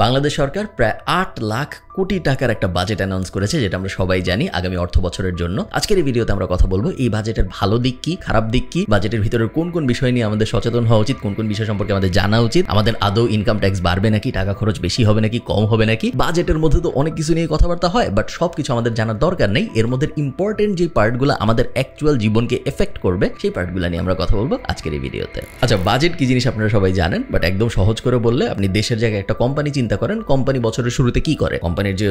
বাংলাদেশ সরকার প্রায় ৮ লাখ কোটি টাকার একটা বাজেট অ্যানাউন্স করেছে, যেটা আমরা সবাই জানি আগামী অর্থ বছরের জন্য। আজকের এই ভিডিওতে আমরা কথা বলবো এই বাজেটের ভালো দিক কি, খারাপ দিক কি, বাজেটের ভিতরের কোন কোন বিষয় নিয়ে আমাদের সচেতন হওয়া উচিত, কোন কোন বিষয় সম্পর্কে আমাদের জানা উচিত, আমাদের আদৌ ইনকাম ট্যাক্স বাড়বে নাকি, টাকা খরচ বেশি হবে নাকি, কম হবে নাকি। বাজেটের মধ্যে তো অনেক কিছু নিয়ে কথাবার্তা হয়, বাট সবকিছু আমাদের জানার দরকার নেই। এর মধ্যে ইম্পর্টেন্ট যে পার্টগুলো আমাদের অ্যাকচুয়াল জীবনকে এফেক্ট করবে, সেই পার্টগুলো নিয়ে আমরা কথা বলবো আজকের এই ভিডিওতে। আচ্ছা, বাজেট কি জিনিস আপনারা সবাই জানেন, বাট একদম সহজ করে বললে, আপনি দেশের জায়গায় একটা কোম্পানি চিন্তা করেন। কোম্পানি বছরের শুরুতে কি করে? কোম্পানির যে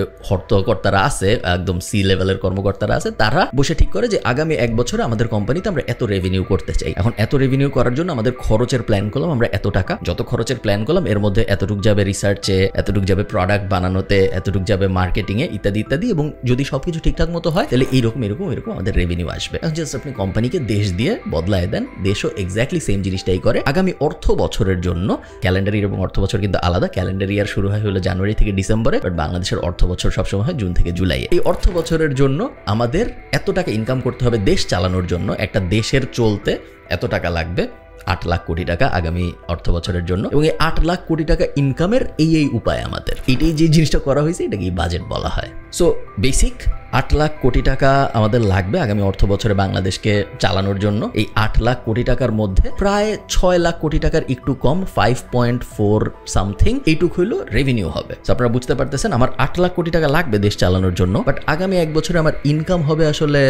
কর্তারা আছে, একদম সি লেভেলের কর্মকর্তারা আছে, তারা বসে ঠিক করে যে আগামী এক বছরে আমাদের কোম্পানিতে আমরা এত রেভিনিউ করতে চাই। এখন এত রেভিনিউ করার জন্য আমাদের খরচের প্ল্যান করলাম আমরা এত টাকা। যত খরচের প্ল্যান করলাম এর মধ্যে এতটুক যাবে রিসার্চে, এতটুক যাবে প্রোডাক্ট বানানোতে, এতটুক যাবে মার্কেটিং এ, ইত্যাদি ইত্যাদি। এবং যদি সবকিছু ঠিকঠাক মতো হয় তাহলে এরকম আমাদের রেভিনিউ আসবে। জাস্ট আপনি কোম্পানিকে দেশ দিয়ে বদলায় দেন, দেশও এক্স্যাক্টলি সেম জিনিসটাই করে। আগামী অর্থ বছরের জন্য ক্যালেন্ডার ইয়ার এবং অর্থ বছর কিন্তু আলাদা। ক্যালেন্ডার ইয়ার শুরু হয় হলো জানুয়ারি থেকে ডিসেম্বরে, বাট বাংলাদেশের অর্থ বছর সবসময় হয় জুন থেকে জুলাই। এই অর্থ বছরের জন্য আমাদের এত টাকা ইনকাম করতে হবে দেশ চালানোর জন্য। একটা দেশের চলতে এত টাকা লাগবে, ৮ লাখ কোটি টাকা আগামী অর্থ বছরের জন্য। এবং এই ৮ লাখ কোটি টাকা ইনকামের এই উপায় আমাদের, এটাই যে জিনিসটা করা হয়েছে এটাকে বাজেট বলা হয়। সো বেসিক ৮ লাখ কোটি টাকা আমাদের লাগবে আগামী অর্থ বছরে বাংলাদেশকে চালানোর জন্য। এই ৮ লাখ কোটি টাকার মধ্যে প্রায় ৬ লাখ কোটি টাকার একটু কম, 5.4 সামথিং, এইটুক হইলো রেভিনিউ হবে। আপনারা বুঝতে পারতেছেন আমার ৮ লাখ কোটি টাকা লাগবে দেশ চালানোর জন্য, বাট আগামী এক বছরে আমার ইনকাম হবে আসলে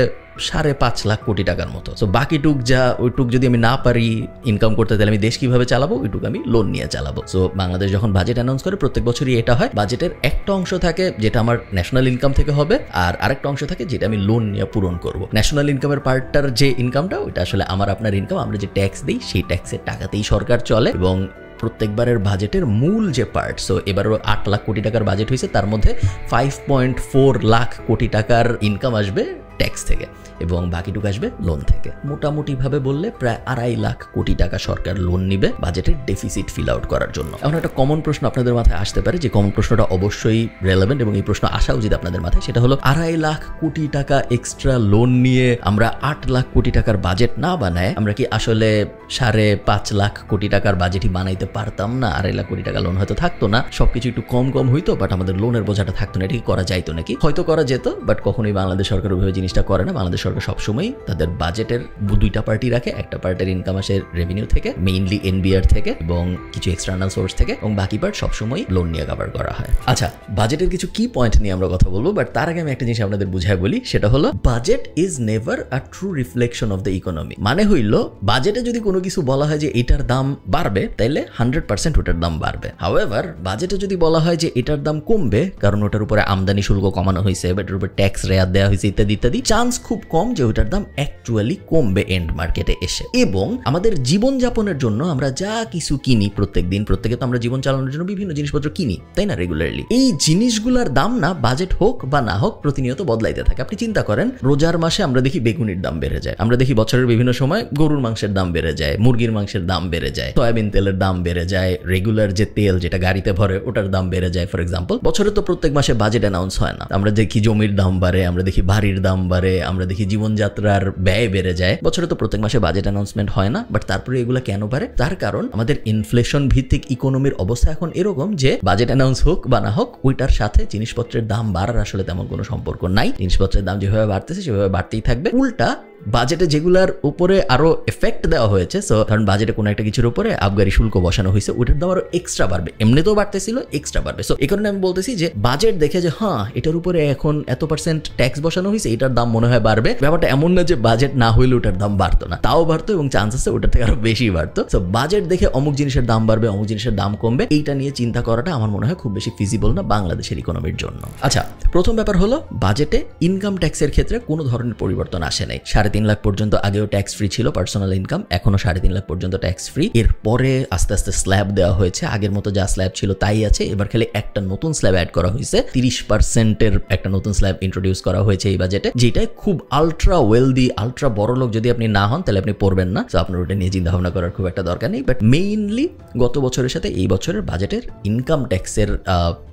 ৫.৫ লাখ কোটি টাকার মতো। সো বাকিটুক ওইটুক যদি আমি না পারি ইনকাম করতে, তাহলে আমি দেশ কিভাবে চালাবো? ওইটুক আমি লোন নিয়ে চালাবো। সো বাংলাদেশ যখন বাজেট অ্যানাউন্স করে প্রত্যেক বছরই এটা হয়। বাজেটের একটা অংশ থাকে যেটা আমার ন্যাশনাল ইনকাম থেকে হবে, আর আরেকটা অংশ থাকে যেটা আমি লোন নিয়ে পূরণ করব। ন্যাশনাল ইনকামের পার্টটার যে ইনকামটা, ওইটা আসলে আমার আপনার ইনকাম, আমরা যে ট্যাক্স দিই সেই ট্যাক্সের টাকাতেই সরকার চলে। এবং প্রত্যেকবারের বাজেটের মূল যে পার্ট, সো এবারও ৮ লাখ কোটি টাকার বাজেট হয়েছে, তার মধ্যে 5.4 লাখ কোটি টাকার ইনকাম আসবে ট্যাক্স থেকে এবং বাকিটুকু আসবে লোন থেকে। মোটামুটিভাবে বললে প্রায় ২.৫ লাখ কোটি টাকা সরকার লোন নিবে বাজেটের ডেফিসিট ফিল আউট করার জন্য। এখন একটা কমন প্রশ্ন আপনাদের মাথায় আসতে পারে, যে কমন প্রশ্নটা অবশ্যই রেলেভেন্ট এবং এই প্রশ্ন আসা উচিত আপনাদের মাথায়, সেটা হলো ২.৫ লাখ কোটি টাকা এক্সট্রা লোন নিয়ে আমরা ৮ লাখ কোটি টাকার বাজেট না বানায় আমরা কি আসলে ৫.৫ লাখ কোটি টাকার বাজেটই বানাইতে পারতাম না? ২.৫ লাখ কোটি টাকা লোন হয়তো থাকতো না, সবকিছু একটু কম হইতো, বাট আমাদের লোনের বোঝাটা থাকতো না। এটা কি করা যাইতো নাকি? হয়তো করা যেত, বাট কখনোই বাংলাদেশ সরকার ওইভাবে জিনিসটা করে না। বাংলাদেশ সরকার সবসময় তাদের বাজেটের দুইটা পার্টি রাখে। একটা পার্টের ইনকাম আসে রেভিনিউ থেকে, মেইনলি এনবিআর থেকে এবং কিছু এক্সটার্নাল সোর্স থেকে, এবং বাকি পার্ট সবসময় লোন নিয়ে কভার করা হয়। আচ্ছা, বাজেটের কিছু কি পয়েন্ট নিয়ে আমরা কথা বলবো, বাট তার আগে আমি একটা জিনিস আপনাদের বুঝায় বলি, সেটা হলো budget is never a true reflection of the economy. মানে হইল, বাজেটে যদি কোনো কিছু বলা হয় যে এটার দাম বাড়বে, তাইলে 100% ওটার দাম বাড়বে। হাউএভার, বাজেটে যদি বলা হয় যে এটার দাম কমবে কারণ ওটার উপরে আমদানি শুল্ক কমানো হয়েছে, বা এটার উপরে ট্যাক্স রেয়াত দেওয়া হয়েছে, ইত্যাদি ইত্যাদি, চান্স খুব কম যে ওটার দাম অ্যাকচুয়ালি কমবে এন্ড মার্কেটে এসে। এবং আমাদের জীবনযাপনের জন্য আমরা যা কিছু কিনি প্রত্যেকে তো আমরা জীবন চালানোর জন্য বিভিন্ন জিনিসপত্র কিনি, তাই না, রেগুলারলি। এই জিনিসগুলোর দাম না, বাজেট হোক বা না হোক, প্রতিনিয়ত বদলাইতে থাকে। আপনি চিন্তা করেন, রোজার মাসে আমরা দেখি বেগুনির দাম বেড়ে যায়, আমরা দেখি বছরের বিভিন্ন সময় গরুর মাংসের দাম বেড়ে যায়, মুরগির মাংসের দাম বেড়ে যায়, সয়াবিন তেলের দাম বেড়ে যায়, রেগুলার যে তেল যেটা গাড়িতে ভরে ওটার দাম বেড়ে যায়। ফর এক্সাম্পল, বছরে তো প্রত্যেক মাসে বাজেট অ্যানাউন্স হয় না। আমরা দেখি জমির দাম বাড়ে, আমরা দেখি বাড়ির দাম বাড়ে, আমরা দেখি জীবনযাত্রার ব্যয় বেড়ে যায়। বছরে তো প্রত্যেক মাসে বাজেট অ্যানাউন্সমেন্ট হয় না, বাট তারপরে এগুলো কেন বাড়ে? তার কারণ আমাদের ইনফ্লেশন ভিত্তিক ইকোনমির অবস্থা এখন এরকম যে বাজেট অ্যানাউন্স হোক বা না হোক, ওইটার সাথে জিনিসপত্রের দাম বাড়ার আসলে তেমন কোনো সম্পর্ক নাই। জিনিসপত্রের দাম যেভাবে বাড়তেছে সেভাবে বাড়তেই থাকবে। উল্টা বাজেটে যেগুলার উপরে আরো এফেক্ট দেওয়া হয়েছে, সো কারণ বাজেটে কোনো একটা কিছুর উপরে আবগারি শুল্ক বসানো হয়েছে, ওইটার দাম আরো এক্সট্রা বাড়বে, এমনিতেও বাড়তেছিল, এক্সট্রা বাড়বে। সো এই কারণে আমি বলতেছি যে বাজেট দেখে যে হ্যাঁ এটার উপরে এখন এত % ট্যাক্স বসানো হয়েছে, এটার দাম মনে হয় বাড়বে। ব্যাপারটা এমন না যে বাজেট না হইলে ওটার দাম বাড়তো না, তাও বাড়তো এবং চান্স আছে ওটার থেকে আরো বেশি বাড়তো। সো বাজেট দেখে অমুক জিনিসের দাম বাড়বে, অমুক জিনিসের দাম কমবে, এইটা নিয়ে চিন্তা করাটা আমার মনে হয় খুব বেশি ফিজিবল না বাংলাদেশের ইকোনমির জন্য। আচ্ছা, প্রথম ব্যাপার হলো বাজেটে ইনকাম ট্যাক্সের ক্ষেত্রে কোনো ধরনের পরিবর্তন আসে নাই। 3.5 লাখ পর্যন্ত আগেও ট্যাক্স ফ্রি ছিল পার্সোনাল ইনকাম, এখনো 3.5 লাখ পর্যন্ত ট্যাক্স ফ্রি। এরপরে আস্তে আস্তে স্ল্যাব দেওয়া হয়েছে, আগের মতো যা স্ল্যাব ছিল তাই আছে। এবার খালি একটা নতুন স্ল্যাব অ্যাড করা হয়েছে, 30% একটা নতুন স্ল্যাব ইন্ট্রোডিউস করা হয়েছে এই বাজেটে, যেটাই খুব আলট্রা ওয়েলদি, আলট্রা বড় লোক যদি আপনি না হন তাহলে আপনি পড়বেন না। তো আপনার ওটা নিয়ে চিন্তা ভাবনা করার খুব একটা দরকার নেই। বাট মেইনলি গত বছরের সাথে এই বছরের বাজেটের ইনকাম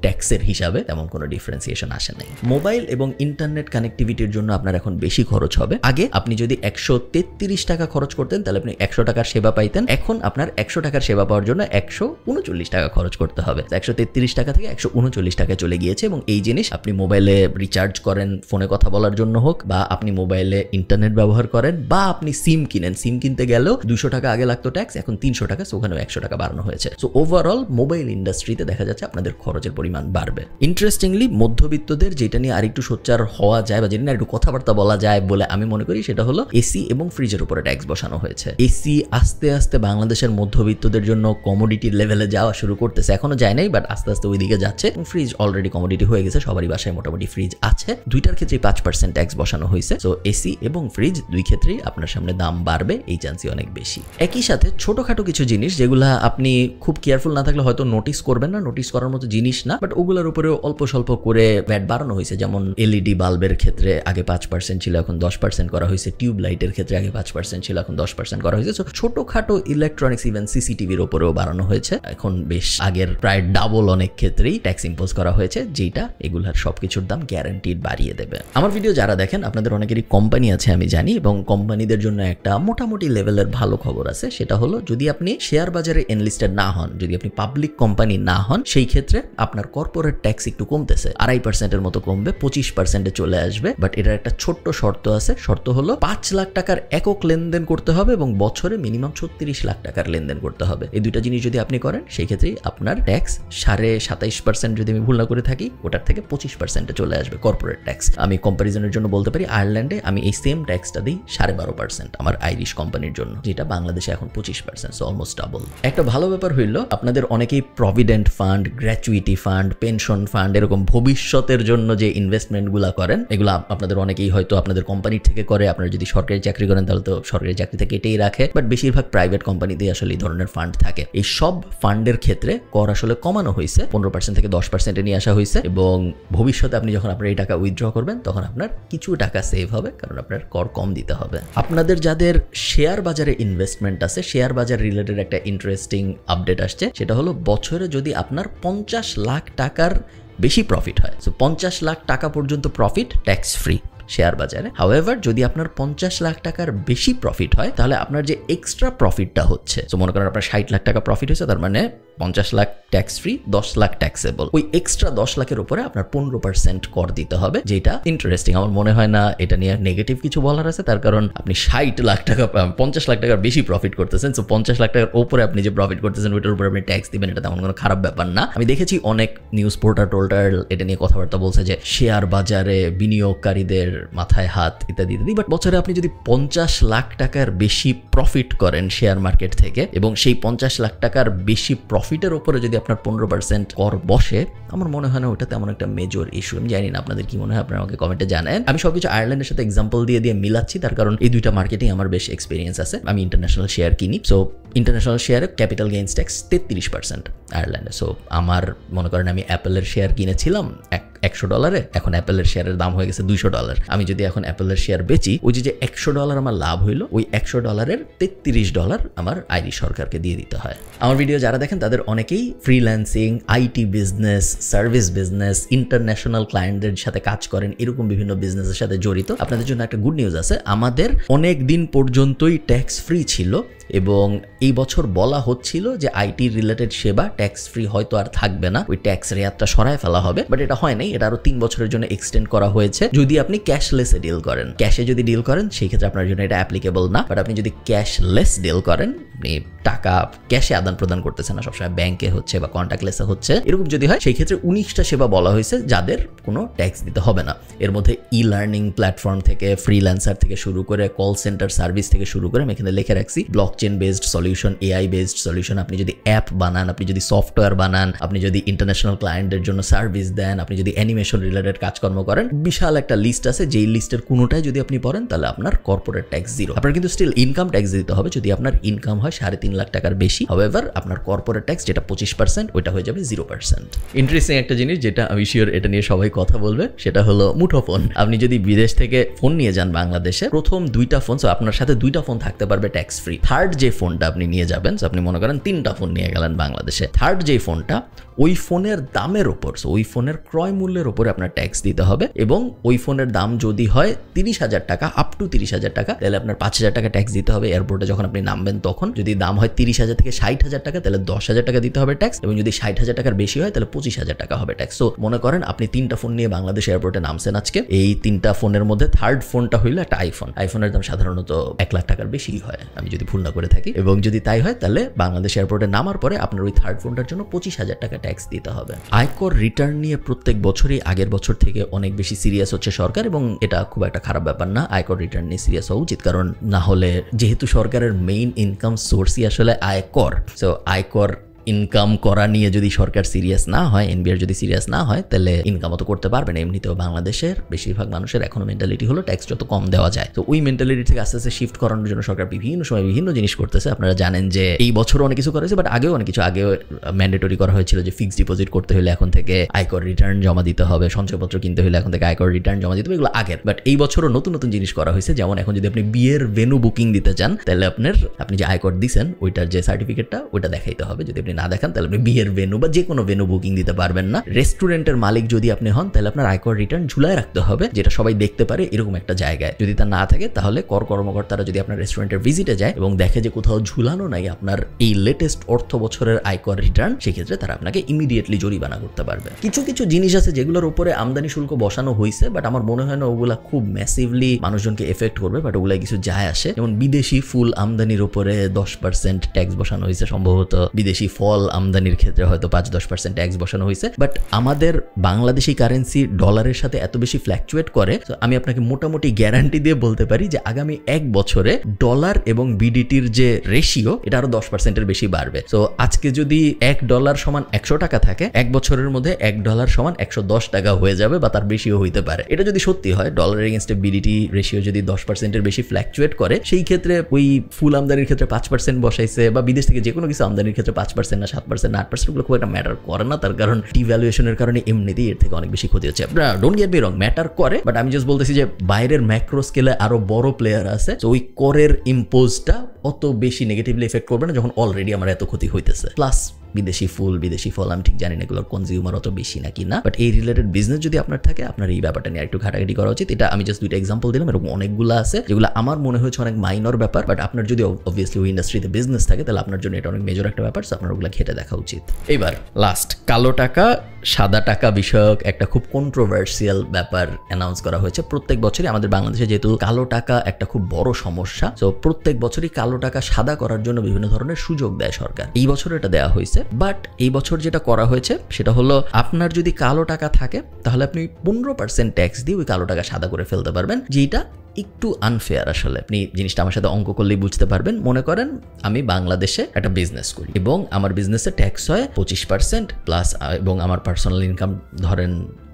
ট্যাক্সের হিসাবে তেমন কোনো ডিফারেন্সিয়েশন আসে নাই। মোবাইল এবং ইন্টারনেট কানেক্টিভিটির জন্য আপনার এখন বেশি খরচ হবে। আগে আপনি আপনি যদি 133 টাকা খরচ করতেন তাহলে আপনি 100 টাকার সেবা পাইতেন। এখন আপনার 100 টাকার সেবা পাওয়ার জন্য 139 টাকা খরচ করতে হবে। 133 টাকা থেকে 139 টাকায় চলে গিয়েছে এবং এই জিনিস আপনি মোবাইলে রিচার্জ করেন ফোনে কথা বলার জন্য হোক, বা আপনি মোবাইলে ইন্টারনেট ব্যবহার করেন, বা আপনি সিম কিনেন। সিম কিনতে গেলেও 200 টাকা আগে লাগতো ট্যাক্স, এখন 300 টাকা, ওখানেও 100 টাকা বাড়ানো হয়েছে। সো ওভারঅল মোবাইল ইন্ডাস্ট্রিতে দেখা যাচ্ছে আপনাদের খরচের পরিমাণ বাড়বে। ইন্টারেস্টিংলি মধ্যবিত্তদের যেটা নিয়ে আরেকটু সোচ্চার হওয়া যায় বা যেটা নিয়ে একটু কথাবার্তা বলা যায় বলে আমি মনে করি সেটা হলো এসি এবং ফ্রিজের উপরে ট্যাক্স বসানো হয়েছে। এসি আস্তে আস্তে বাংলাদেশের মধ্যবিত্তদের জন্য কমোডিটি লেভেলে যাওয়া শুরু করতেছে, এখনো যায় নাই বাট আস্তে আস্তে ওইদিকে যাচ্ছে। ফ্রিজ অলরেডি কমোডিটি হয়ে গেছে, সবারই বাসায় মোটামুটি ফ্রিজ আছে। দুইটার ক্ষেত্রে 5% ট্যাক্স বসানো হয়েছে। সো এসি এবং ফ্রিজ দুই ক্ষেত্রেই আপনার সামনে দাম বাড়বে, এই চান্সই অনেক বেশি। একই সাথে ছোটখাটো কিছু জিনিস যেগুলা আপনি খুব কেয়ারফুল না থাকলে হয়তো নোটিস করবেন না, নোটিস করার মতো জিনিস না, বাট ওগুলোর উপরেও অল্প স্বল্প করে ভ্যাট বাড়ানো হয়েছে। যেমন এলইডি বাল্বের ক্ষেত্রে আগে 5% ছিল, এখন 10% করা হয়েছে। টিউব লাইটের ক্ষেত্রে আগে 5% ছিল, এখন 10% করা হয়েছে। সো ছোটখাটো ইলেকট্রনিক্স ইভেন সিসিটিভির উপরেও বাড়ানো হয়েছে, এখন বেশ আগের প্রায় ডাবল অনেক ক্ষেত্রেই ট্যাক্স ইম্পোজ করা হয়েছে, যেটা এগুলার সবকিছুর দাম গ্যারান্টিড বাড়িয়ে দেবে। আমার ভিডিও যারা দেখেন আপনাদের অনেকেরই কোম্পানি আছে আমি জানি, এবং কোম্পানিদের জন্য একটা মোটামুটি লেভেলের ভালো খবর আছে। সেটা হলো যদি আপনি শেয়ার বাজারে এনলিস্টেড না হন, যদি আপনি পাবলিক কোম্পানি না হন, সেই ক্ষেত্রে আপনার কর্পোরেট ট্যাক্স একটু কমতেছে, 2.5% মতো কমবে, 25% চলে আসবে। বাট এটার একটা ছোট্ট শর্ত আছে। শর্ত হলো 5 লাখ টাকার একক লেনদেন করতে হবে এবং বছরে মিনিমাম 36 লাখ টাকার লেনদেন করতে হবে। এই দুইটা জিনিস যদি আপনি করেন সেই ক্ষেত্রেই আপনার ট্যাক্স 27.5%, যদি আমি ভুল না করে থাকি, ওটার থেকে 25% চলে আসবে কর্পোরেট ট্যাক্স। আমি কম্পারিজনের জন্য বলতে পারি আয়ারল্যান্ডে আমি এই সেম ট্যাক্সটা দিই 12.5% আমার আইরিশ কোম্পানির জন্য, যেটা বাংলাদেশে এখন 25%, সো অলমোস্ট ডাবল। একটা ভালো ব্যাপার হইল আপনাদের অনেকেই provident fund, gratuity fund, pension fund, এরকম ভবিষ্যতের জন্য যে ইনভেস্টমেন্টগুলো করেন, এগুলো আপনাদের অনেকেই হয়তো আপনাদের কোম্পানির থেকে করে। আপনারা যদি সরকারি চাকরি করেন তাহলে তো সরকারি চাকরি থেকে এটাই রাখে, বাট বেশিরভাগ প্রাইভেট কোম্পানিতেই আসলে এই ধরনের ফান্ড থাকে। এই সব ফান্ডের ক্ষেত্রে কর আসলে কমানো হয়েছে, 15% থেকে 10% নিয়ে আসা হয়েছে, এবং ভবিষ্যতে আপনি যখন আপনার এই টাকা উইথড্র করবেন তখন আপনার কিছু টাকা সেভ হবে, কারণ আপনার কর কম দিতে হবে। আপনাদের যাদের শেয়ার বাজারে ইনভেস্টমেন্ট আছে, শেয়ার বাজার রিলেটেড একটা ইন্টারেস্টিং আপডেট আসছে। সেটা হলো বছরে যদি আপনার 50 লাখ টাকার বেশি প্রফিট হয়, সো 50 লাখ টাকা পর্যন্ত প্রফিট ট্যাক্স ফ্রি শেয়ার বাজারে। হাউএভার যদি আপনার 50 লাখ টাকার বেশি প্রফিট হয় তাহলে আপনার যে এক্সট্রা প্রফিটটা হচ্ছে, সো মনে করেন আপনার 60 লাখ টাকা প্রফিট হয়েছে, তার মানে 50 lakh tax free, 10 lakh taxable. ওই এক্সট্রা 10 লাখের উপরে আপনার 15% কর দিতে হবে, যেটা ইন্টারেস্টিং। আমার মনে হয় না এটা নিয়ে নেগেটিভ কিছু বলার আছে, তার কারণ আপনি 60 লাখ টাকা 50 লাখ টাকার বেশি প্রফিট করতেছেন, সো 50 লাখ টাকার উপরে আপনি যে প্রফিট করতেছেন ওইটার উপরে আপনি ট্যাক্স দিবেন, এটা তেমন কোনো খারাপ ব্যাপার না। আমি দেখেছি অনেক নিউজ পোর্টাল এটা নিয়ে কথাবার্তা বলছে যে শেয়ার বাজারে বিনিয়োগকারীদের মাথায় হাত ইত্যাদি ইত্যাদি। বাট বছরে আপনি যদি 50 লাখ টাকার বেশি প্রফিট করেন শেয়ার মার্কেট থেকে, এবং সেই 50 লাখ টাকার বেশি প্রফিটের উপরে যদি আপনার 15% কর বসে, আমার মনে হয় না ওটা তেমন একটা মেজর ইস্যু। আমি জানি না আপনাদের কি মনে হয়, আপনারা আমাকে কমেন্টে জানান। আমি সবকিছু আয়ারল্যান্ডের সাথে এক্সাম্পল দিয়ে মিলাচ্ছি, তার কারণ এই দুইটা মার্কেটেই আমার বেশ এক্সপিরিয়েন্স আছে। আমি ইন্টারন্যাশনাল শেয়ার কিনি, সো ইন্টারন্যাশনাল শেয়ারে ক্যাপিটাল গেইনস ট্যাক্স 33% আয়ারল্যান্ডে। সো আমার মনে করেন আমি অ্যাপেলের শেয়ার কিনেছিলাম $100, এখন অ্যাপেলের শেয়ারের দাম হয়ে গেছে $200। আমি যদি এখন অ্যাপেলের শেয়ার বেচি, ওই যে $100 আমার লাভ হইলো, ওই $100 $33 আমার আইরিশ সরকারকে দিয়ে দিতে হয়। আমার ভিডিও যারা দেখেন তাদের অনেকেই freelancing, IT business, service business, international ক্লায়েন্টদের সাথে কাজ করেন, এরকম বিভিন্ন বিজনেসের সাথে জড়িত। আপনাদের জন্য একটা গুড নিউজ আছে, আমাদের অনেক দিন পর্যন্তই ট্যাক্স ফ্রি ছিল, এবং এই বছর বলা হচ্ছিল যে আইটি রিলেটেড সেবা ট্যাক্স ফ্রি হয়তো আর থাকবে না, ওই ট্যাক্স রেয়াতটা সরায় ফেলা হবে। বাট এটা হয় নাই, এটা আরো 3 বছরের জন্য এক্সটেন্ড করা হয়েছে যদি আপনি ক্যাশলেসে ডিল করেন। ক্যাশে যদি ডিল করেন সেই ক্ষেত্রে আপনার জন্য এটা অ্যাপ্লিকেবল না, বাট আপনি যদি ক্যাশলেস ডিল করেন, আপনি টাকা ক্যাশে আদান প্রদান করতেছেন না, সবসময় ব্যাংকে হচ্ছে বা কন্ট্যাক্টলেসে হচ্ছে, এরকম যদি হয় সেই ক্ষেত্রে 19টা সেবা বলা হয়েছে যাদের কোনো ট্যাক্স দিতে হবে না। এর মধ্যে ই লার্নিং প্ল্যাটফর্ম থেকে, ফ্রিল্যান্সার থেকে শুরু করে, কল সেন্টার সার্ভিস থেকে শুরু করে, আমি এখানে লিখে রাখছি blockchain based solution, AI based solution. আপনি যদি অ্যাপ বানান, আপনি যদি সফটওয়্যার বানান, আপনি যদি ইন্টারন্যাশনাল ক্লায়েন্টদের জন্য সার্ভিস দেন, আপনি যদি অ্যানিমেশন রিলেটেড কাজকর্ম করেন, বিশাল একটা লিস্ট আছে, যেই লিস্টের কোনোটাই যদি আপনি পড়েন তাহলে আপনার কর্পোরেট ট্যাক্স জিরো। আপনার কিন্তু স্টিল ইনকাম ট্যাক্স দিতে হবে যদি আপনার ইনকাম হয় 3.5 লাখ টাকার বেশি। হাউএভার আপনার কর্পোরেট ট্যাক্স যেটা 25%, ওইটা হয়ে যাবে 0%। ইন্টারেস্টিং একটা জিনিস যেটা আমি শিওর এটা নিয়ে সবাই কথা বলবে, সেটা হলো মুঠোফোন। আপনি যদি বিদেশ থেকে ফোন নিয়ে যান বাংলাদেশে, প্রথম 2টা ফোন, সো আপনার সাথে 2টা ফোন থাকতে পারবে ট্যাক্স ফ্রি। থার্ড যে ফোনটা আপনি নিয়ে যাবেন, সো আপনি মনে করেন 3টা ফোন নিয়ে গেলেন বাংলাদেশে, থার্ড যে ফোনটা ওই ফোনের দামের ওপর, ওই ফোনের ক্রয় মূল্যের ওপরে আপনার ট্যাক্স দিতে হবে। এবং ওই ফোনের দাম যদি হয় 30,000 টাকা, আপ টু 30,000 টাকা, তাহলে আপনার 5,000 টাকা ট্যাক্স দিতে হবে এয়ারপোর্টে যখন আপনি নামবেন তখন। যদি দাম হয় 30,000 থেকে 60,000 টাকা, তাহলে 10,000 টাকা দিতে হবে ট্যাক্স। এবং যদি 60,000 টাকার বেশি হয় তাহলে 25,000 টাকা হবে ট্যাক্স। তো মনে করেন আপনি 3টা ফোন নিয়ে বাংলাদেশ এয়ারপোর্টে নামছেন আজকে। এই 3টা ফোনের মধ্যে থার্ড ফোনটা হইলো একটা আইফোনের দাম সাধারণত 1 লাখ টাকার বেশি হয়, আমি যদি ভুল না করে থাকি। এবং যদি তাই হয় তাহলে বাংলাদেশ এয়ারপোর্টে নামার পরে আপনার ওই থার্ড ফোনটার জন্য 25,000 টাকা ট্যাক্স দিতে হবে। আয়কর রিটার্ন নিয়ে প্রত্যেক বছরই আগের বছর থেকে অনেক বেশি সিরিয়াস হচ্ছে সরকার, এবং এটা খুব একটা খারাপ ব্যাপার না। আয়কর রিটার্ন নিয়ে সিরিয়াস হওয়া উচিত, কারণ না হলে যেহেতু সরকারের মেইন ইনকাম সোর্সই আসলে আয়কর, সো আয়কর ইনকাম করা নিয়ে যদি সরকার সিরিয়াস না হয়, এনবিআর যদি সিরিয়াস না হয়, তাহলে ইনকামও তো করতে পারবে না। এমনিতেও বাংলাদেশের বেশিরভাগ মানুষের এখনো মেন্টালিটি হলো ট্যাক্স যত কম দেওয়া যায়। তো ওই মেন্টালিটি থেকে আস্তে আস্তে শিফট করানোর জন্য সরকার বিভিন্ন সময় বিভিন্ন জিনিস করতেছে। আপনারা জানেন যে এই বছরও অনেক কিছু করা হয়েছে, বাট আগেও অনেক কিছু আগেও ম্যান্ডেটরি করা হয়েছিল যে ফিক্সড ডিপোজিট করতে হলে এখন থেকে আয়কর রিটার্ন জমা দিতে হবে, সঞ্চয়পত্র কিনতে হলে এখন থেকে আয়কর রিটার্ন জমা দিতে হবে, এগুলো আগের। বাট এই বছরও নতুন নতুন জিনিস করা হয়েছে, যেমন এখন যদি আপনি বিয়ের ভেন্যু বুকিং দিতে চান, তাহলে আপনি যে আয়কর দিচ্ছেন ওইটার যে সার্টিফিকেটটা ওইটা দেখাইতে হবে। যদি আপনি না দেখান তাহলে আপনি বিয়ের ভেন্যু বা যে কোনো ভেন্যু বুকিং দিতে পারবেন না। রেস্টুরেন্টের মালিক যদি আপনি হন, তাহলে আপনার আয়কর রিটার্ন ঝুলায় রাখতে হবে, যেটা সবাই দেখতে পারে এরকম একটা জায়গায়। যদি তা না থাকে তাহলে কর কর্মকর্তারা যদি আপনার রেস্টুরেন্টের ভিজিটে যায় এবং দেখে যে কোথাও ঝুলানো নাই আপনার এই লেটেস্ট অর্থ বছরের আয়কর রিটার্ন, সেক্ষেত্রে তারা আপনাকে ইমিডিয়েটলি জরিমানা করতে পারবে। কিছু কিছু জিনিস আছে যেগুলোর উপরে আমদানি শুল্ক বসানো হয়েছে, বাট আমার মনে হয় না ওগুলা খুব ম্যাসিভলি মানুষজনকে এফেক্ট করবে, বাট ওগুলা কিছু যায় আসে। যেমন বিদেশি ফুল আমদানির উপরে 10% ট্যাক্স বসানো হয়েছে, সম্ভবত বিদেশি ফল আমদানির ক্ষেত্রে হয়তো 5-10% ট্যাক্স বসানো হয়েছে। বাট আমাদের বাংলাদেশি কারেন্সি ডলারের সাথে এত বেশি ফ্ল্যাকচুয়েট করে, তো আমি আপনাকে মোটামুটি গ্যারান্টি দিয়ে বলতে পারি যে আগামী 1 বছরে ডলার এবং বিডিটির যে রেশিও এটা আরো 10%-এর বেশি বাড়বে। তো আজকে যদি $1 সমান 100 টাকা থাকে, 1 বছরের মধ্যে $1 সমান 110 টাকা হয়ে যাবে বা তার বেশিও হইতে পারে। এটা যদি সত্যি হয়, ডলার এগেইনস্টে বিডিটি রেশিও যদি 10%-এর বেশি ফ্ল্যাকচুয়েট করে, সেই ক্ষেত্রে ওই ফুল আমদানির ক্ষেত্রে 5% বসাইছে বা বিদেশ থেকে যে কোনো কিছু আমদানির ক্ষেত্রে 5% না 7% না 8% গুলো খুব একটা ম্যাটার করে না, তার কারণ ডিভ্যালুয়েশনের কারণে এমনিতেই এর থেকে অনেক বেশি ক্ষতি হচ্ছে। Don't get me wrong, matter করে, বাট আমি জাস্ট বলতেছি যে বাইরের ম্যাক্রো স্কেলে আরো বড় প্লেয়ার আছে, তো ওই করের ইম্পোজটা অত বেশি নেগেটিভলি এফেক্ট করবে না যখন অলরেডি আমার এত ক্ষতি হইতেছে। প্লাস বিদেশি ফল আমি ঠিক জানি না এগুলোর কনজিউমার অত বেশি নাকি না, বাট এই রিলেটেড বিজনেস যদি আপনার থাকে, আপনার এই ব্যাপারটা নিয়ে একটু ঘাটাঘাটি করা উচিত। এটা আমি জাস্ট 2টা এক্সাম্পল দিলাম, এরকম অনেকগুলো আছে যেগুলো আমার মনে হয়েছে অনেক মাইনর ব্যাপার, বাট আপনার যদি অবভিয়াসলি ওই ইন্ডাস্ট্রিতে বিজনেস থাকে তাহলে আপনার জন্য এটা অনেক মেজর একটা ব্যাপার, আপনার ওগুলো ঘেটে দেখা উচিত। এবার লাস্ট, কালো টাকা সাদা টাকা বিষয়ক একটা খুব কন্ট্রোভার্সিয়াল ব্যাপার অ্যানাউন্স করা হয়েছে। প্রত্যেক বছরই আমাদের বাংলাদেশে যেহেতু কালো টাকা একটা খুব বড় সমস্যা, তো প্রত্যেক বছরই কালো টাকা সাদা করার জন্য বিভিন্ন ধরনের সুযোগ দেয় সরকার। এই বছর এটা দেওয়া হয়েছে, বাট এই বছর যেটা করা হয়েছে সেটা হলো আপনার যদি কালো টাকা থাকে তাহলে আপনি 15% ট্যাক্স দিয়ে ওই কালো টাকা সাদা করে ফেলতে পারবেন, যেটা একটু আনফেয়ার। আসলে আপনি জিনিসটা আমার সাথে অঙ্ক করলেই বুঝতে পারবেন। মনে করেন আমি বাংলাদেশে একটা বিজনেস করি এবং আমার বিজনেসে ট্যাক্স হয় 25% প্লাস, এবং আমার পার্সোনাল ইনকাম ধরেন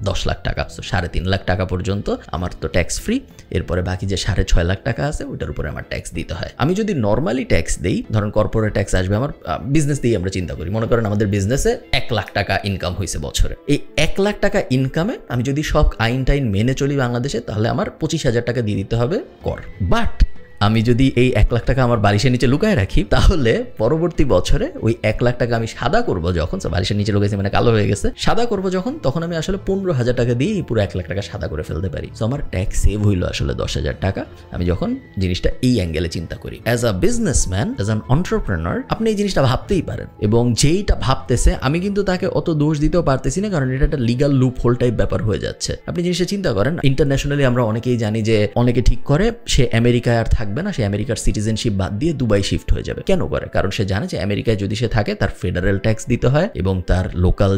10 লাখ টাকা, তো 3.5 লাখ টাকা পর্যন্ত আমার তো ট্যাক্স ফ্রি। এরপরে বাকি যে 6.5 লাখ টাকা আছে ওইটার উপরে আমার ট্যাক্স দিতে হয়। আমি যদি নর্মালি ট্যাক্স দেই, ধরেন কর্পোরেট ট্যাক্স আসবে আমার বিজনেস দিয়ে, আমরা চিন্তা করি মনে করেন আমাদের বিজনেসে 1 লাখ টাকা ইনকাম হয়েছে বছরে। এই 1 লাখ টাকা ইনকামে আমি যদি সব আইন টাইন মেনে চলি বাংলাদেশে, তাহলে আমার 25,000 টাকা দিয়ে দিতে হবে কর। বাট আমি যদি এই 1 লাখ টাকা আমার বালিশের নিচে লুকায় রাখি, তাহলে পরবর্তী বছরে ওই 1 লাখ টাকা আমি সাদা করব যখন, বালিশের নিচে লুকাইছে মানে কালো হয়ে গেছে, সাদা করব যখন, তখন আমি আসলে 15,000 টাকা দিয়ে পুরো 1 লাখ টাকা সাদা করে ফেলতে পারি। তো আমার ট্যাক্স সেভ হইলো আসলে 10,000 টাকা, আমি যখন জিনিসটা এই অ্যাঙ্গেলে চিন্তা করি। As a businessman, as an entrepreneur, আপনি এই জিনিসটা ভাবতেই পারেন, এবং যেইটা ভাবতেছে আমি কিন্তু তাকে অত দোষ দিতেও পারতেছি না, কারণ এটা একটা লিগাল লুপ হোল টাইপ ব্যাপার হয়ে যাচ্ছে। আপনি জিনিসটা চিন্তা করেন, ইন্টারন্যাশনালি আমরা অনেকেই জানি যে অনেকে ঠিক করে সে আমেরিকায় আর থাকবে না, সে আমেরিকার সিটিজেনশিপ বাদ দিয়ে দুবাই শিফট হয়ে যাবে। কেন করে? কারণ সে জানে যে আমেরিকায় যদি সে থাকে তার ফেডারেল ট্যাক্স দিতে হয় এবং তার লোকাল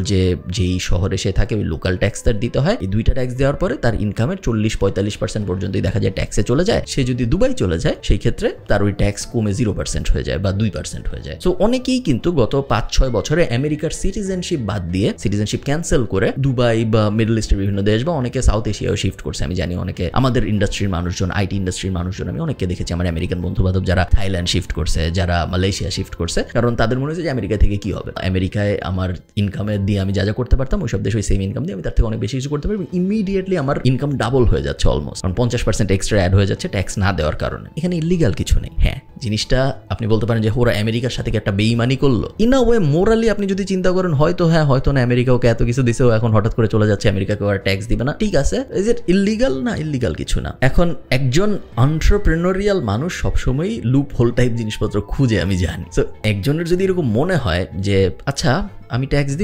যেই শহরে সে থাকে ওই লোকাল ট্যাক্স তার দিতে হয়। এই দুইটা ট্যাক্স দেওয়ার পরে তার ইনকামের 40-45% পর্যন্তই দেখা যায় ট্যাক্সে চলে যায়। সে যদি দুবাই চলে যায় সেই ক্ষেত্রে তার ওই ট্যাক্স কমে 0% হয়ে যায় বা 2% হয়ে যায়। সো অনেকেই কিন্তু গত 5-6 বছরে আমেরিকার সিটিজেনশিপ বাদ দিয়ে, সিটিজেনশিপ ক্যান্সেল করে দুবাই বা মিডল ইস্টের বিভিন্ন দেশ বা অনেকে সাউথ এশিয়াও শিফট করছে। আমি জানি অনেকে আমাদের ইন্ডাস্ট্রির মানুষজন, আইটি ইন্ডাস্ট্রির মানুষজন আমি অনেককে দেখেছি দেখেছি আমার আমেরিকান বন্ধু বান্ধব যারা থাইল্যান্ড শিফট করছে, যারা মালয়েশিয়া শিফট করছে, কারণ তাদের মনে হচ্ছে যে আমেরিকা থেকে কি হবে, আমেরিকায় আমার ইনকামের দিয়ে আমি যা যা করতে পারতাম ওইসব দেশে ওই সেম ইনকাম দিয়ে আমি তার থেকে অনেক বেশি কিছু করতে পারবো। ইমিডিয়েটলি আমার ইনকাম ডাবল হয়ে যাচ্ছে অলমোস্ট, কারণ 50% এক্সট্রা অ্যাড হয়ে যাচ্ছে ট্যাক্স না দেওয়ার কারণে। এখানে ইলিগাল কিছু নেই। হ্যাঁ, জিনিসটা আপনি বলতে পারেন যে ওরা আমেরিকার সাথে একটা বেইমানি করলো। ইন আ ওয়ে মোরালি আপনি যদি চিন্তা করেন হয়তো হ্যাঁ, হয়তো না, আমেরিকা ওকে এত কিছু দিছে, ও এখন হঠাৎ করে চলে যাচ্ছে, আমেরিকাকে আর ট্যাক্স দিবে না, ঠিক আছে। Is it illegal? না, ইলিগাল কিছু না। এখন একজন এন্টারপ্রেনিউরিয়াল মানুষ সবসময় লুপ হোল টাইপ জিনিসপত্র খুঁজে, আমি জানি। সো একজনের যদি এরকম মনে হয় যে আচ্ছা আমি ট্যাক্স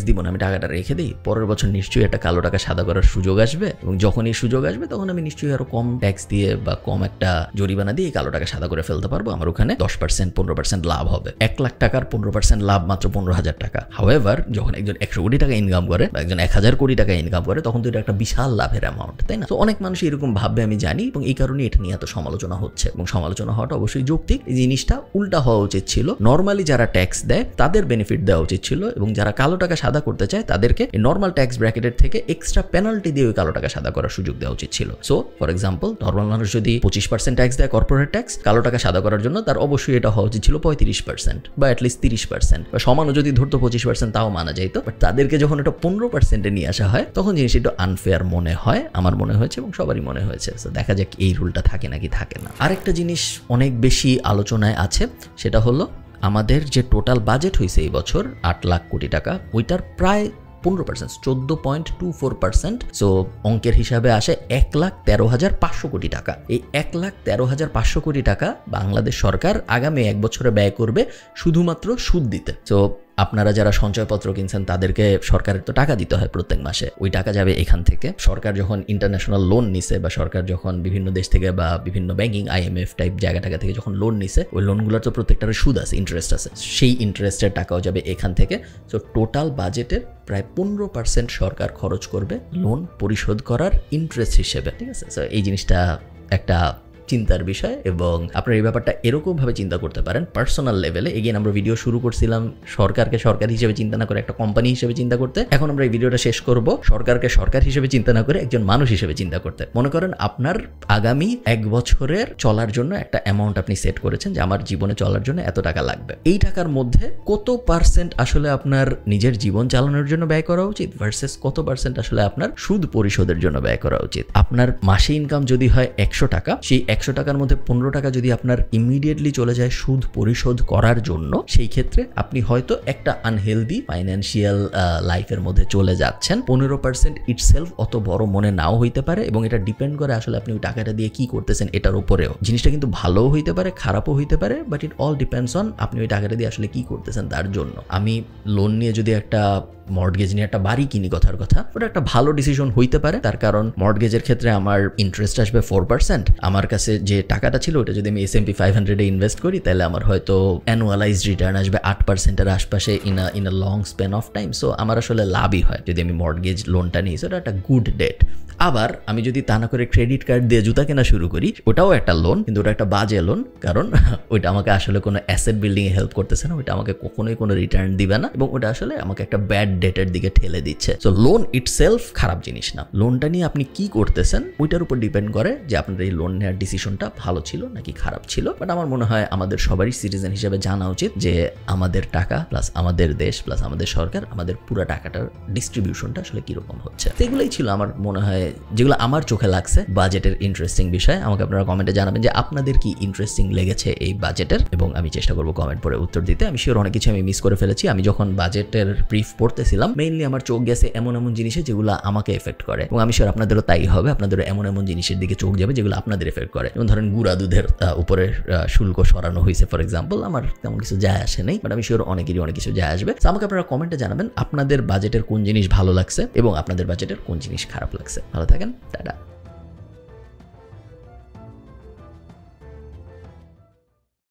দিব না, আমি টাকাটা রেখে দিই, পরের বছর নিশ্চয়ই একটা কালো টাকা সাদা করার সুযোগ আসবে, এবং যখন এই সুযোগ আসবে তখন আমি নিশ্চয়ই আরো কম ট্যাক্স দিয়ে বা কম একটা জরিমানা দিয়ে কালো টাকা সাদা করে ফেলতে পারবো, আমার ওখানে 10% 15% লাভ হবে। 1 লাখ টাকার 15% লাভ মাত্র 15,000 টাকা। হাউএভার যখন একজন 100 কোটি টাকা ইনকাম করে বা একজন 1000 কোটি টাকা ইনকাম করে তখন তো এটা একটা বিশাল লাভের অ্যামাউন্ট, তাই না? তো অনেক মানুষ এরকম ভাববে আমি জানি, এবং এই কারণে এটা নিয়ে এত সমালোচনা হচ্ছে, এবং সমালোচনা হওয়াটা অবশ্যই যৌক্তিক। এই জিনিসটা উল্টা হওয়া উচিত ছিল। নর্মালি যারা ট্যাক্স দেয় তাদের বেনিফিট দেওয়া উচিত ছিল, এবং যারা কালো টাকা সাদা করতে চায় তাদেরকে নর্মাল ট্যাক্স ব্র্যাকেটের থেকে এক্সট্রা পেনাল্টি দিয়ে ওই কালো টাকা সাদা করার সুযোগ দেওয়া উচিত ছিল। সো ফর এক্সাম্পল, নর্মাল মানুষ যদি 25% ট্যাক্স দেয় কর্পোরেট ট্যাক্স, কালো টাকা সাদা করার জন্য তার অবশ্যই এটা হওয়া উচিত ছিল 35% বা অ্যাটলিস্ট 30%, বা সমানও যদি ধরতো 25% তাও মানা যাইতো। বাট তাদেরকে যখন এটা 15% নিয়ে আসা হয় তখন জিনিসটা একটু আনফেয়ার মনে হয়, আমার মনে হয়েছে এবং সবারই মনে হয়েছে। সো দেখা যাক এই রুলটা থাকে নাকি থাকে না। আরেকটা জিনিস অনেক বেশি আলোচনায় আছে, সেটা হলো আমাদের যে টোটাল বাজেট হয়েছে এই বছর 8 লাখ কোটি টাকা, ওইটার প্রায় 15%, 14.24%। সো অঙ্কের হিসাবে আসে 1,13,500 কোটি টাকা। এই 1,13,500 কোটি টাকা বাংলাদেশ সরকার আগামী 1 বছরে ব্যয় করবে শুধুমাত্র সুদ দিতে। সো আপনারা যারা সঞ্চয়পত্র কিনছেন তাদেরকে সরকারের তো টাকা দিতে হয় প্রত্যেক মাসে, ওই টাকা যাবে এখান থেকে। সরকার যখন ইন্টারন্যাশনাল লোন নিছে বা সরকার যখন বিভিন্ন দেশ থেকে বা বিভিন্ন ব্যাংকিং IMF টাইপ জায়গা থেকে যখন লোন নিছে, ওই লোনগুলোর তো প্রত্যেকটার সুদ আছে, ইন্টারেস্ট আছে, সেই ইন্টারেস্টের টাকাও যাবে এখান থেকে। সো টোটাল বাজেটের প্রায় 15% সরকার খরচ করবে লোন পরিশোধ করার ইন্টারেস্ট হিসেবে, ঠিক আছে? সো এই জিনিসটা একটা চিন্তার বিষয়, এবং আপনারা এই ব্যাপারটা এরকমভাবে চিন্তা করতে পারেন পার্সোনাল লেভেলে। এগেইন আমরা ভিডিও শুরু করছিলাম সরকারকে সরকার হিসেবে চিন্তা না করে একটা কোম্পানি হিসেবে চিন্তা করতে, এখন আমরা এই ভিডিওটা শেষ করব সরকারকে সরকার হিসেবে চিন্তা না করে একজন মানুষ হিসেবে চিন্তা করতে। মনে করেন আপনার আগামী 1 বছরের চলার জন্য একটা অ্যামাউন্ট আপনি সেট করেছেন যে আমার জীবনে চলার জন্য এত টাকা লাগবে। এই টাকার মধ্যে কত পার্সেন্ট আসলে আপনার নিজের জীবন চালানোর জন্য ব্যয় করা উচিত ভার্সেস কত পার্সেন্ট আসলে আপনার সুদ পরিশোধের জন্য ব্যয় করা উচিত। আপনার মাসে ইনকাম যদি হয় 100 টাকা, সেই 100 টাকার মধ্যে 15 টাকা যদি আপনার ইমিডিয়েটলি চলে যায় সুদ পরিশোধ করার জন্য, সেই ক্ষেত্রে আপনি হয়তো একটা আনহেলদি ফাইন্যান্সিয়াল লাইফের মধ্যে চলে যাচ্ছেন। 15% ইটসেলফ অত বড় মনে নাও হইতে পারে, এবং এটা ডিপেন্ড করে আসলে আপনি ওই টাকাটা দিয়ে কি করতেছেন এটার উপরেও। জিনিসটা কিন্তু ভালোও হইতে পারে, খারাপও হইতে পারে, but it all depends on আপনি ওই টাকাটা দিয়ে আসলে কি করতেছেন তার জন্য। আমি লোন নিয়ে যদি একটা মর্টগেজ নিয়ে একটা বাড়ি কিনি, কথার কথা, ওটা একটা ভালো ডিসিশন হইতে পারে, তার কারণ মর্টগেজের ক্ষেত্রে আমার ইন্টারেস্ট আসবে 4%। আমার কাছে যে টাকাটা ছিল ওটা যদি আমি S&P 500 এ ইনভেস্ট করি তাহলে আমার হয়তো অ্যানুয়ালাইজড রিটার্ন আসবে 8% এর আশপাশে in a long span of time. So আমার আসলে লাভই হয় যদি আমি মর্টগেজ লোনটা নিই, সেটা একটা গুড ডেট। আবার আমি যদি তা না করে ক্রেডিট কার্ড দিয়ে জুতা কেনা শুরু করি, ওটাও একটা লোন, কিন্তু ওটা একটা বাজে লোন, কারণ ওইটা আমাকে আসলে কোনো অ্যাসেট বিল্ডিং এ হেল্প করতেছে না, ওইটা আমাকে কখনোই কোনো রিটার্ন দিবে না, এবং ওটা আসলে আমাকে একটা ব্যাড ডেটের দিকে ঠেলে দিচ্ছে। সো লোন ইটসেলফ খারাপ জিনিস না, লোনটা নিয়ে আপনি কি করতেছেন ওইটার উপর ডিপেন্ড করে যে আপনার এই লোন নেওয়ার ডিসিশনটা ভালো ছিল নাকি খারাপ ছিল। বাট আমার মনে হয় আমাদের সবারই সিটিজেন হিসেবে জানা উচিত যে আমাদের টাকা প্লাস আমাদের দেশ প্লাস আমাদের সরকার, আমাদের পুরো টাকাটার ডিস্ট্রিবিউশনটা আসলে কিরকম হচ্ছে। এগুলোই ছিল আমার মনে হয় যেগুলো আমার চোখে লাগছে বাজেটের ইন্টারেস্টিং বিষয়। আমাকে আপনারা কমেন্টে জানাবেন যে আপনাদের কি ইন্টারেস্টিং লেগেছে এই বাজেটের, এবং আমি চেষ্টা করবো কমেন্ট পরে উত্তর দিতে। আমি শিওর অনেক কিছু আমি মিস করে ফেলেছি। আমি যখন বাজেটের ব্রিফ পড়তেছিলাম মেইনলি আমার চোখ গেছে এমন জিনিসে যেগুলো আমাকে এফেক্ট করে, এবং আমি শিওর আপনাদেরও তাই হবে, আপনাদেরও এমন জিনিসের দিকে চোখ যাবে যেগুলো আপনাদের এফেক্ট করে। যেমন ধরেন গুঁড়া দুধের উপরে শুল্ক সরানো হয়েছে ফর এক্সাম্পল, আমার তেমন কিছু যায় আসে নেই, বাট আমি শিওর অনেকেরই অনেক কিছু যায় আসবে। আমাকে আপনারা কমেন্টে জানাবেন আপনাদের বাজেটের কোন জিনিস ভালো লাগছে এবং আপনাদের বাজেটের কোন জিনিস খারাপ লাগছে। ভালো থাকেন, টাটা।